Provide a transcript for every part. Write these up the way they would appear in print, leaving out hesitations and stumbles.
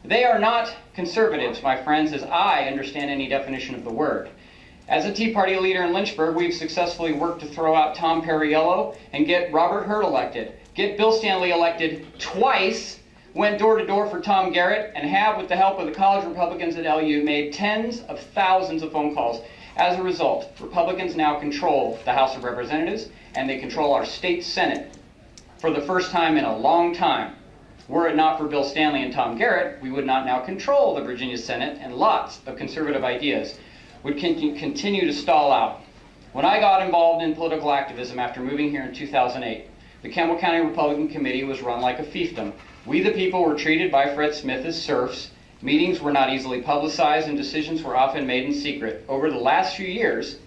They are not conservatives, my friends, as I understand any definition of the word. As a Tea Party leader in Lynchburg, we've successfully worked to throw out Tom Perriello and get Robert Hurt elected, get Bill Stanley elected twice, went door to door for Tom Garrett, and have, with the help of the college Republicans at LU, made tens of thousands of phone calls. As a result, Republicans now control the House of Representatives, and they control our state Senate for the first time in a long time. Were it not for Bill Stanley and Tom Garrett, we would not now control the Virginia Senate, and lots of conservative ideas would continue to stall out. When I got involved in political activism after moving here in 2008, the Campbell County Republican Committee was run like a fiefdom. We the people were treated by Fred Smith as serfs. Meetings were not easily publicized and decisions were often made in secret. Over the last few years,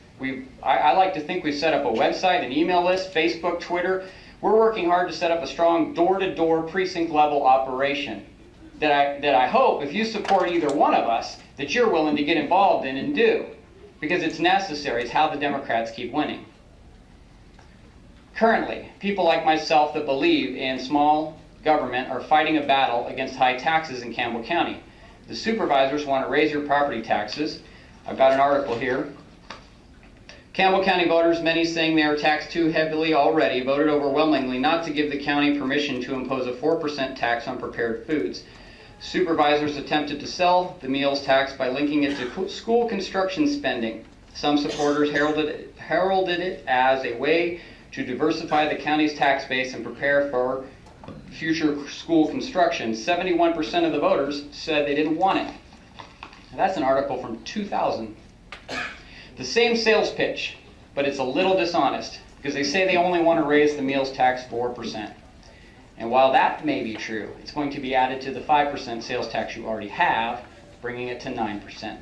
I like to think we've set up a website, an email list, Facebook, Twitter. We're working hard to set up a strong door-to-door precinct-level operation that I hope, if you support either one of us, that you're willing to get involved in and do, because it's necessary. It's how the Democrats keep winning. Currently, people like myself that believe in small government are fighting a battle against high taxes in Campbell County. The supervisors want to raise your property taxes. I've got an article here. Campbell County voters, many saying they are taxed too heavily already, voted overwhelmingly not to give the county permission to impose a 4% tax on prepared foods. Supervisors attempted to sell the meals tax by linking it to school construction spending. Some supporters heralded it as a way to diversify the county's tax base and prepare for future school construction. 71% of the voters said they didn't want it. That's an article from 2000. The same sales pitch, but it's a little dishonest, because they say they only want to raise the meals tax 4%. And while that may be true, it's going to be added to the 5% sales tax you already have, bringing it to 9%.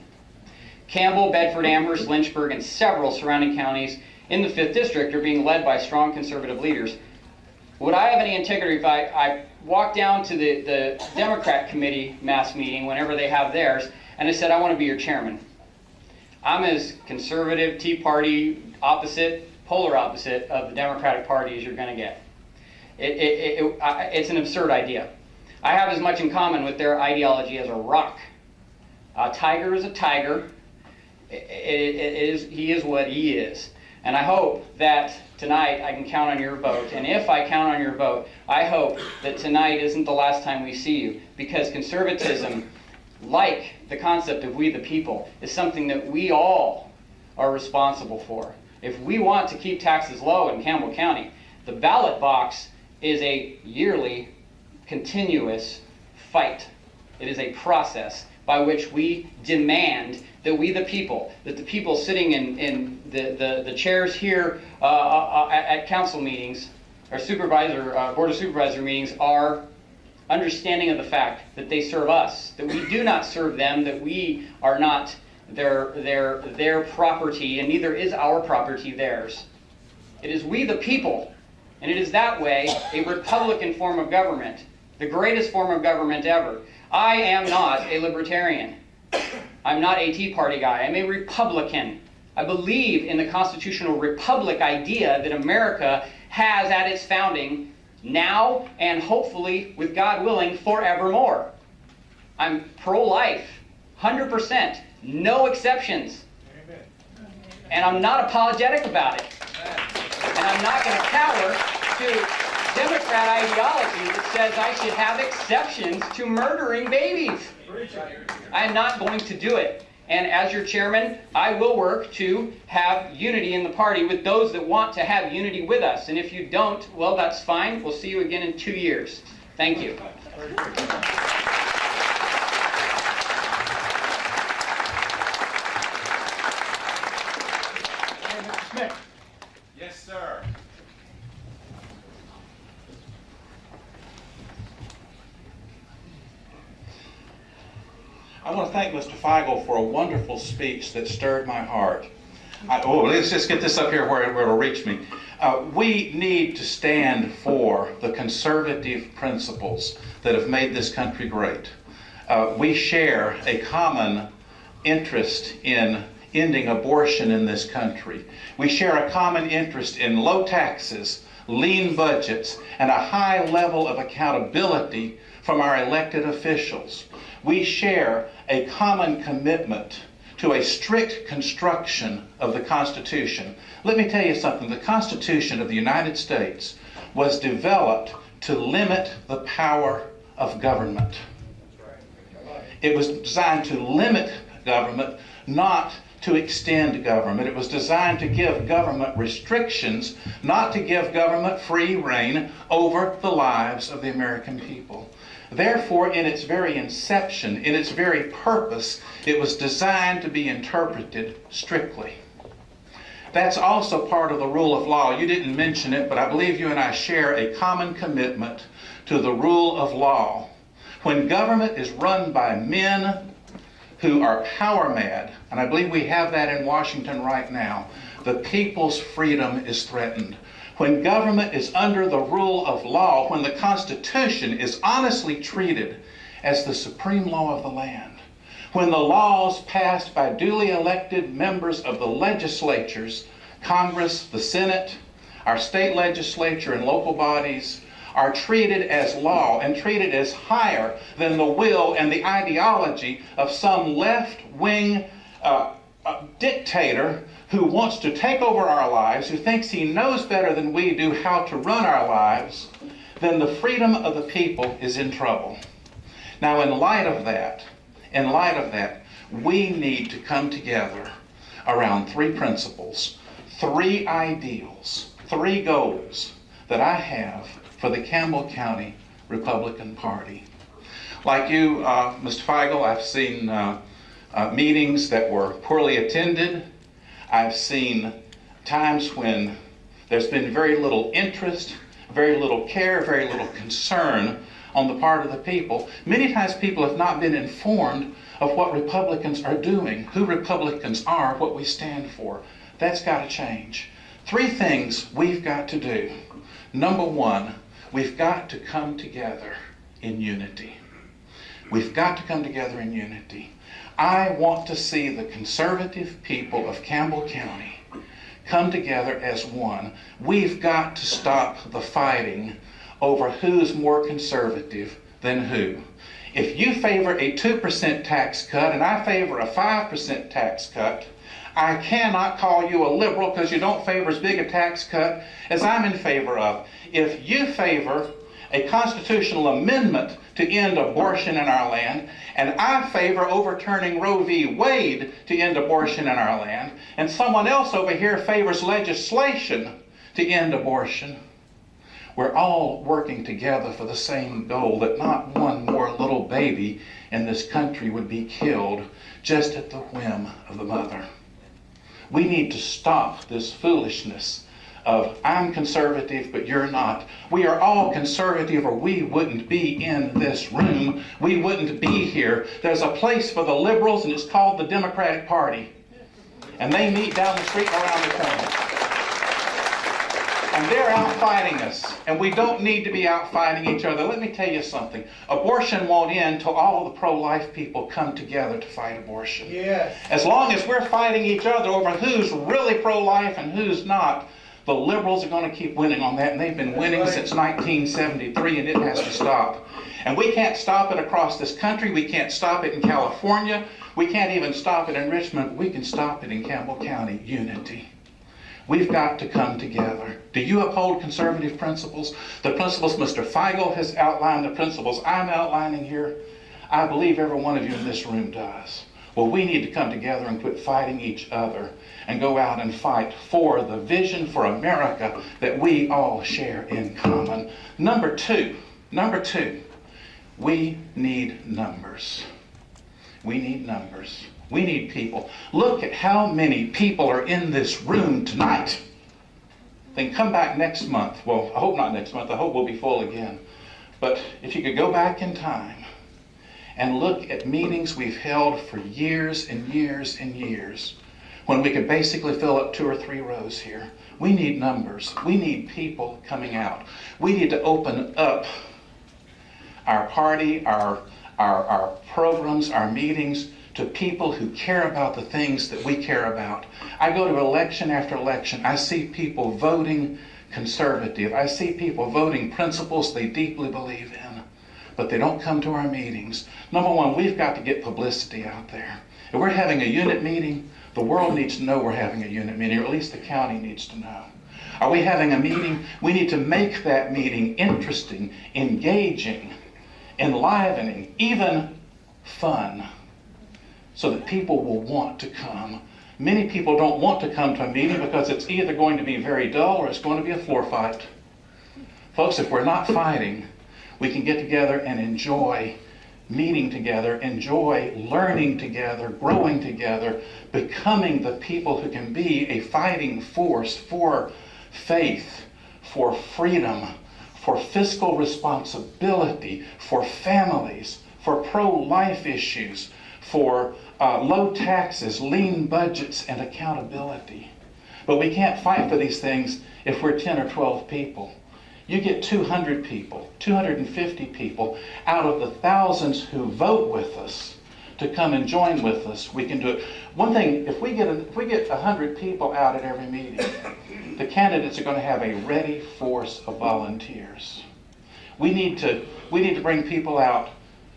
Campbell, Bedford, Amherst, Lynchburg, and several surrounding counties in the 5th District are being led by strong conservative leaders. Would I have any integrity if I walked down to the Democrat committee mass meeting whenever they have theirs, and I said, I want to be your chairman? I'm as conservative, Tea Party opposite, polar opposite of the Democratic Party as you're going to get. It's an absurd idea. I have as much in common with their ideology as a rock. A tiger is a tiger. He is what he is. And I hope that tonight I can count on your vote. And if I count on your vote, I hope that tonight isn't the last time we see you. Because conservatism, like the concept of we the people, is something that we all are responsible for. If we want to keep taxes low in Campbell County, the ballot box is a yearly, continuous fight. It is a process by which we demand that we the people, that the people sitting in the chairs here at council meetings, or board of supervisor meetings, are understanding of the fact that they serve us, that we do not serve them, that we are not their property, and neither is our property theirs. It is we the people, and it is that way a Republican form of government, the greatest form of government ever. I am not a libertarian. I'm not a Tea Party guy. I'm a Republican. I believe in the constitutional republic idea that America has at its founding now and hopefully, with God willing, forevermore. I'm pro-life, 100%, no exceptions. Amen. And I'm not apologetic about it. And I'm not going to cower to Democrat ideology that says I should have exceptions to murdering babies. I am not going to do it. And as your chairman, I will work to have unity in the party with those that want to have unity with us. And if you don't, well, that's fine. We'll see you again in 2 years. Thank you. Mr. Smith. Yes, sir. I want to thank Mr. Feigel for a wonderful speech that stirred my heart. Let's just get this up here where it'll reach me. We need to stand for the conservative principles that have made this country great. We share a common interest in ending abortion in this country. We share a common interest in low taxes, lean budgets, and a high level of accountability from our elected officials. We share a common commitment to a strict construction of the Constitution. Let me tell you something. The Constitution of the United States was developed to limit the power of government. It was designed to limit government, not to extend government. It was designed to give government restrictions, not to give government free rein over the lives of the American people. Therefore, in its very inception, in its very purpose, it was designed to be interpreted strictly. That's also part of the rule of law. You didn't mention it, but I believe you and I share a common commitment to the rule of law. When government is run by men who are power mad, and I believe we have that in Washington right now, the people's freedom is threatened. When government is under the rule of law, when the Constitution is honestly treated as the supreme law of the land, when the laws passed by duly elected members of the legislatures, Congress, the Senate, our state legislature and local bodies, are treated as law and treated as higher than the will and the ideology of some left-wing dictator who wants to take over our lives, who thinks he knows better than we do how to run our lives, then the freedom of the people is in trouble. Now, in light of that, we need to come together around three principles, three ideals, three goals that I have for the Campbell County Republican Party. Like you, Mr. Feigel, I've seen meetings that were poorly attended. I've seen times when there's been very little interest, very little care, very little concern on the part of the people. Many times people have not been informed of what Republicans are doing, who Republicans are, what we stand for. That's got to change. Three things we've got to do. Number one, we've got to come together in unity. We've got to come together in unity. I want to see the conservative people of Campbell County come together as one. We've got to stop the fighting over who's more conservative than who. If you favor a 2% tax cut and I favor a 5% tax cut, I cannot call you a liberal because you don't favor as big a tax cut as I'm in favor of. If you favor a constitutional amendment to end abortion in our land, and I favor overturning Roe v. Wade to end abortion in our land, and someone else over here favors legislation to end abortion, we're all working together for the same goal, that not one more little baby in this country would be killed just at the whim of the mother. We need to stop this foolishness of I'm conservative, but you're not. We are all conservative or we wouldn't be in this room. We wouldn't be here. There's a place for the liberals and it's called the Democratic Party. And they meet down the street around the corner. And they're out fighting us. And we don't need to be out fighting each other. Let me tell you something. Abortion won't end until all of the pro-life people come together to fight abortion. Yes. As long as we're fighting each other over who's really pro-life and who's not, the liberals are going to keep winning on that, and they've been winning since 1973, and it has to stop. And we can't stop it across this country. We can't stop it in California. We can't even stop it in Richmond. We can stop it in Campbell County. Unity. We've got to come together. Do you uphold conservative principles? The principles Mr. Feigel has outlined, the principles I'm outlining here, I believe every one of you in this room does. Well, we need to come together and quit fighting each other and go out and fight for the vision for America that we all share in common. Number two, we need numbers. We need numbers. We need people. Look at how many people are in this room tonight. Then come back next month. Well, I hope not next month. I hope we'll be full again. But if you could go back in time and look at meetings we've held for years and years and years, when we could basically fill up 2 or 3 rows here. We need numbers. We need people coming out. We need to open up our party, our programs, our meetings to people who care about the things that we care about. I go to election after election. I see people voting conservative. I see people voting principles they deeply believe in. but they don't come to our meetings. Number one, we've got to get publicity out there. If we're having a unit meeting, the world needs to know we're having a unit meeting, or at least the county needs to know. Are we having a meeting? We need to make that meeting interesting, engaging, enlivening, even fun, so that people will want to come. Many people don't want to come to a meeting because it's either going to be very dull or it's going to be a floor fight. Folks, if we're not fighting, we can get together and enjoy meeting together, enjoy learning together, growing together, becoming the people who can be a fighting force for faith, for freedom, for fiscal responsibility, for families, for pro-life issues, for low taxes, lean budgets, and accountability. But we can't fight for these things if we're 10 or 12 people. You get 200 people, 250 people out of the thousands who vote with us to come and join with us, we can do it. One thing, if we get 100 people out at every meeting, the candidates are going to have a ready force of volunteers. We need to bring people out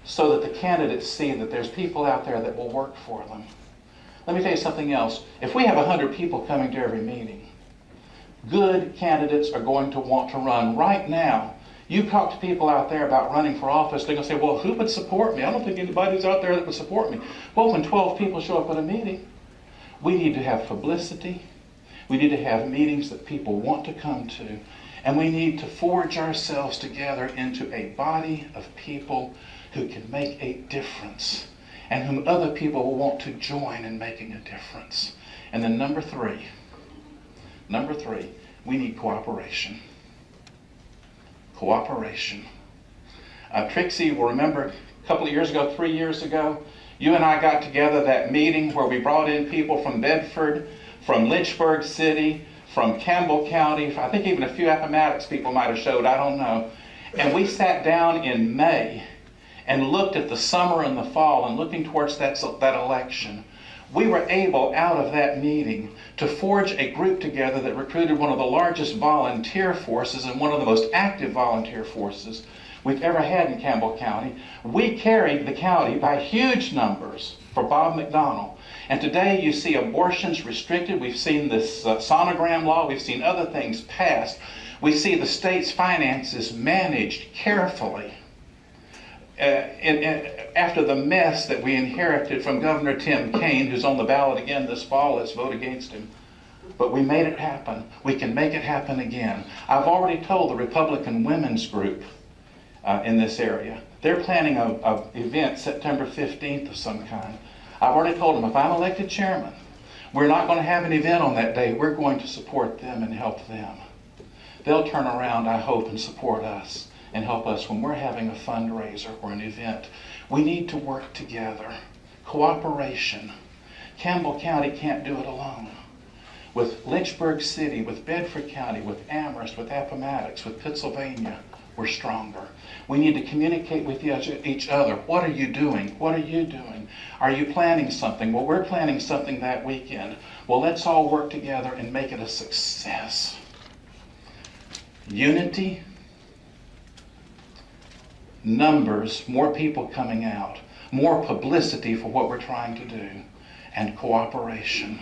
so that the candidates see that there's people out there that will work for them. Let me tell you something else. If we have 100 people coming to every meeting, good candidates are going to want to run. Right now, you talk to people out there about running for office, they're going to say, well, who would support me? I don't think anybody's out there that would support me. Well, when 12 people show up at a meeting, we need to have publicity. We need to have meetings that people want to come to. And we need to forge ourselves together into a body of people who can make a difference and whom other people will want to join in making a difference. And then number three, we need cooperation. Cooperation. Trixie will remember a couple of years ago, 3 years ago, you and I got together that meeting where we brought in people from Bedford, from Lynchburg City, from Campbell County. I think even a few Appomattox people might have showed, I don't know. And we sat down in May and looked at the summer and the fall and looking towards that election. We were able, out of that meeting, to forge a group together that recruited one of the largest volunteer forces and one of the most active volunteer forces we've ever had in Campbell County. We carried the county by huge numbers for Bob McDonnell. And today you see abortions restricted. We've seen this sonogram law. We've seen other things passed. We see the state's finances managed carefully. After the mess that we inherited from Governor Tim Kaine, who's on the ballot again this fall, let's vote against him. But we made it happen. We can make it happen again. I've already told the Republican Women's Group in this area. They're planning an event September 15th of some kind. I've already told them, if I'm elected chairman, we're not going to have an event on that day. We're going to support them and help them. They'll turn around, I hope, and support us and help us when we're having a fundraiser or an event. We need to work together. Cooperation. Campbell County can't do it alone. With Lynchburg City, with Bedford County, with Amherst, with Appomattox, with Pennsylvania, we're stronger. We need to communicate with each other. What are you doing? What are you doing? Are you planning something? Well, we're planning something that weekend. Well, let's all work together and make it a success. Unity, numbers, more people coming out, more publicity for what we're trying to do, and cooperation.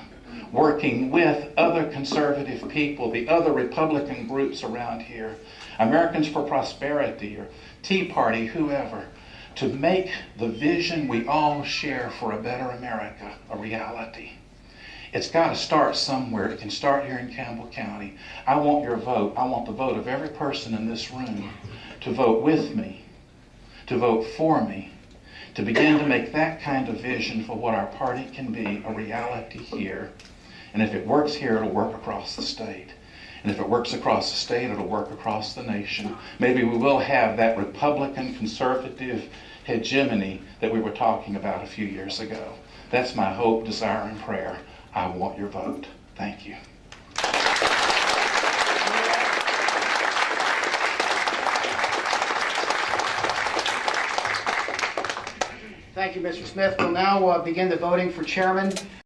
Working with other conservative people, the other Republican groups around here, Americans for Prosperity or Tea Party, whoever, to make the vision we all share for a better America a reality. It's got to start somewhere. It can start here in Campbell County. I want your vote. I want the vote of every person in this room to vote with me, to vote for me, to begin to make that kind of vision for what our party can be a reality here. And if it works here, it'll work across the state. And if it works across the state, it'll work across the nation. Maybe we will have that Republican conservative hegemony that we were talking about a few years ago. That's my hope, desire, and prayer. I want your vote. Thank you. Thank you, Mr. Smith. We'll now begin the voting for chairman.